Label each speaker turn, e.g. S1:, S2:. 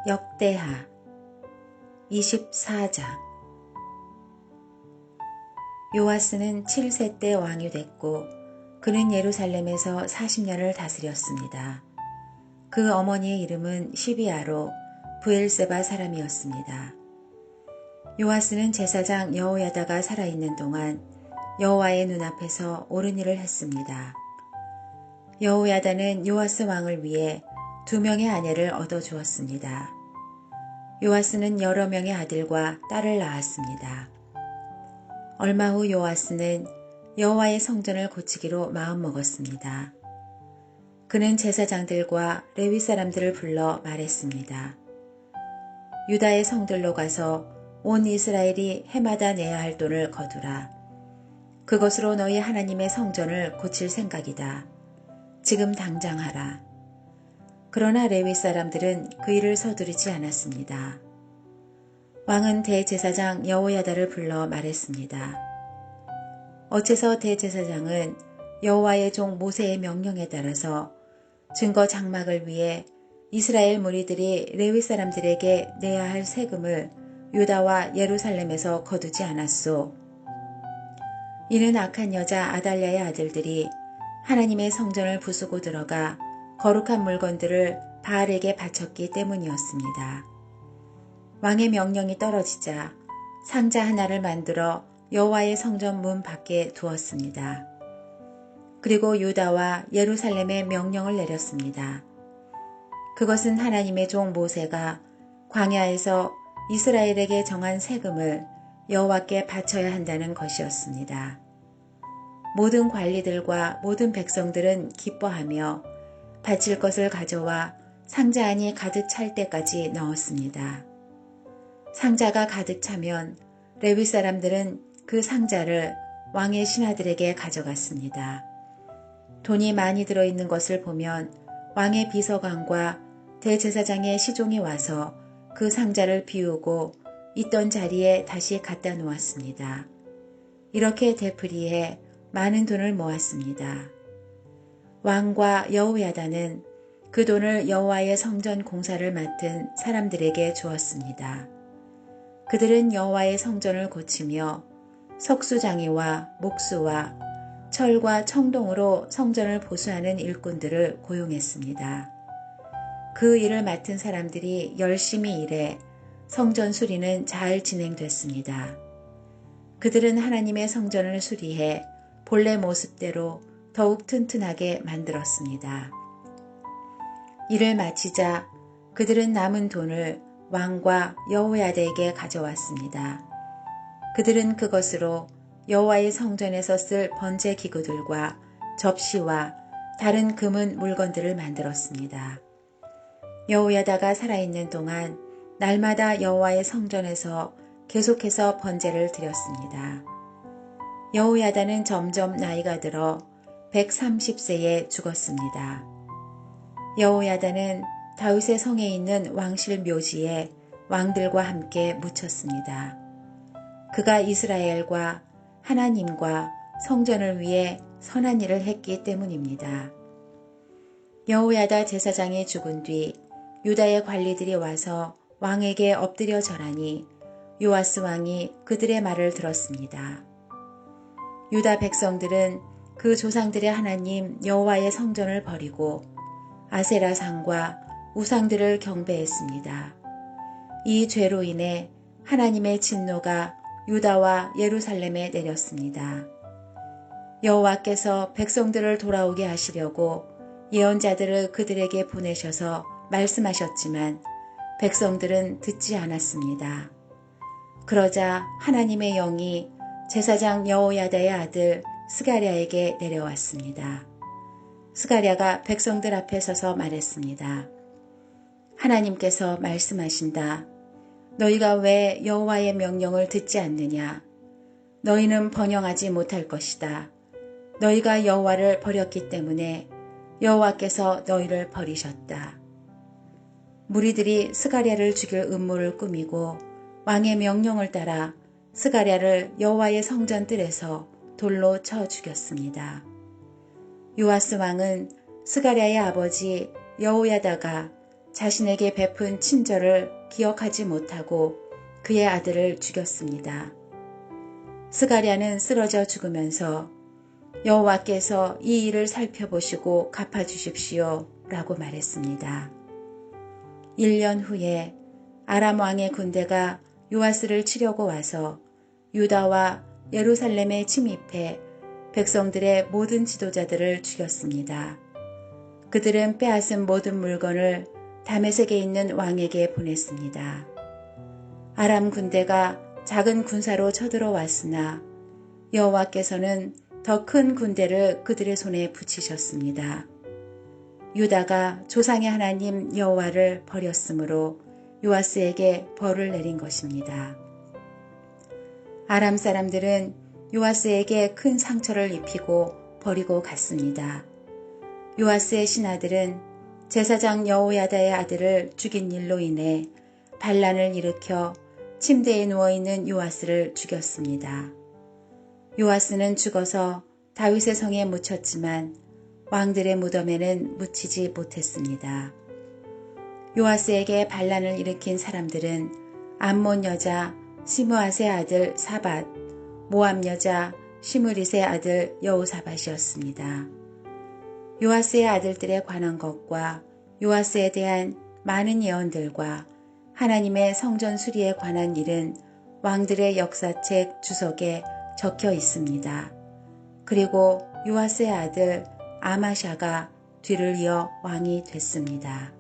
S1: 역대하 24장. 요아스는 7세 때 왕이 됐고 그는 예루살렘에서 40년을 다스렸습니다. 그 어머니의 이름은 시비아로 브엘세바 사람이었습니다. 요아스는 제사장 여호야다가 살아있는 동안 여호와의 눈앞에서 옳은 일을 했습니다. 여호야다는 요아스 왕을 위해 2명의 아내를 얻어주었습니다. 요아스는 여러 명의 아들과 딸을 낳았습니다. 얼마 후 요아스는 여호와의 성전을 고치기로 마음먹었습니다. 그는 제사장들과 레위 사람들을 불러 말했습니다. 유다의 성들로 가서 온 이스라엘이 해마다 내야 할 돈을 거두라. 그것으로 너희 하나님의 성전을 고칠 생각이다. 지금 당장 하라. 그러나 레위 사람들은 그 일을 서두르지 않았습니다. 왕은 대제사장 여호야다를 불러 말했습니다. 어째서 대제사장은 여호와의 종 모세의 명령에 따라서 증거 장막을 위해 이스라엘 무리들이 레위 사람들에게 내야 할 세금을 유다와 예루살렘에서 거두지 않았소? 이는 악한 여자 아달랴의 아들들이 하나님의 성전을 부수고 들어가 거룩한 물건들을 바알에게 바쳤기 때문이었습니다. 왕의 명령이 떨어지자 상자 하나를 만들어 여호와의 성전 문 밖에 두었습니다. 그리고 유다와 예루살렘에 명령을 내렸습니다. 그것은 하나님의 종 모세가 광야에서 이스라엘에게 정한 세금을 여호와께 바쳐야 한다는 것이었습니다. 모든 관리들과 모든 백성들은 기뻐하며 바칠 것을 가져와 상자 안이 가득 찰 때까지 넣었습니다. 상자가 가득 차면 레위 사람들은 그 상자를 왕의 신하들에게 가져갔습니다. 돈이 많이 들어있는 것을 보면 왕의 비서관과 대제사장의 시종이 와서 그 상자를 비우고 있던 자리에 다시 갖다 놓았습니다. 이렇게 되풀이해 많은 돈을 모았습니다. 왕과 여호야다는 그 돈을 여호와의 성전 공사를 맡은 사람들에게 주었습니다. 그들은 여호와의 성전을 고치며 석수장이와 목수와 철과 청동으로 성전을 보수하는 일꾼들을 고용했습니다. 그 일을 맡은 사람들이 열심히 일해 성전 수리는 잘 진행됐습니다. 그들은 하나님의 성전을 수리해 본래 모습대로 더욱 튼튼하게 만들었습니다. 일을 마치자 그들은 남은 돈을 왕과 여호야다에게 가져왔습니다. 그들은 그것으로 여호와의 성전에서 쓸 번제 기구들과 접시와 다른 금은 물건들을 만들었습니다. 여호야다가 살아있는 동안 날마다 여호와의 성전에서 계속해서 번제를 드렸습니다. 여호야다는 점점 나이가 들어 130세에 죽었습니다. 여호야다는 다윗의 성에 있는 왕실 묘지에 왕들과 함께 묻혔습니다. 그가 이스라엘과 하나님과 성전을 위해 선한 일을 했기 때문입니다. 여호야다 제사장이 죽은 뒤 유다의 관리들이 와서 왕에게 엎드려 절하니 요아스 왕이 그들의 말을 들었습니다. 유다 백성들은 그 조상들의 하나님 여호와의 성전을 버리고 아세라상과 우상들을 경배했습니다. 이 죄로 인해 하나님의 진노가 유다와 예루살렘에 내렸습니다. 여호와께서 백성들을 돌아오게 하시려고 예언자들을 그들에게 보내셔서 말씀하셨지만 백성들은 듣지 않았습니다. 그러자 하나님의 영이 제사장 여호야다의 아들 스가랴에게 내려왔습니다. 스가랴가 백성들 앞에 서서 말했습니다. 하나님께서 말씀하신다. 너희가 왜 여호와의 명령을 듣지 않느냐? 너희는 번영하지 못할 것이다. 너희가 여호와를 버렸기 때문에 여호와께서 너희를 버리셨다. 무리들이 스가랴를 죽일 음모를 꾸미고 왕의 명령을 따라 스가랴를 여호와의 성전 뜰에서 돌로 쳐 죽였습니다. 요아스 왕은 스가랴의 아버지 여호야다가 자신에게 베푼 친절을 기억하지 못하고 그의 아들을 죽였습니다. 스가랴는 쓰러져 죽으면서 여호와께서 이 일을 살펴보시고 갚아주십시오 라고 말했습니다. 1년 후에 아람 왕의 군대가 요아스를 치려고 와서 유다와 예루살렘에 침입해 백성들의 모든 지도자들을 죽였습니다. 그들은 빼앗은 모든 물건을 다메섹에 있는 왕에게 보냈습니다. 아람 군대가 작은 군사로 쳐들어왔으나 여호와께서는 더 큰 군대를 그들의 손에 붙이셨습니다. 유다가 조상의 하나님 여호와를 버렸으므로 요아스에게 벌을 내린 것입니다. 아람 사람들은 요아스에게 큰 상처를 입히고 버리고 갔습니다. 요아스의 신하들은 제사장 여호야다의 아들을 죽인 일로 인해 반란을 일으켜 침대에 누워있는 요아스를 죽였습니다. 요아스는 죽어서 다윗의 성에 묻혔지만 왕들의 무덤에는 묻히지 못했습니다. 요아스에게 반란을 일으킨 사람들은 암몬 여자 시므앗의 아들 사밧, 모압 여자 시므릿의 아들 여호사밧이었습니다. 요아스의 아들들에 관한 것과 요아스에 대한 많은 예언들과 하나님의 성전 수리에 관한 일은 왕들의 역사책 주석에 적혀 있습니다. 그리고 요아스의 아들 아마샤가 뒤를 이어 왕이 됐습니다.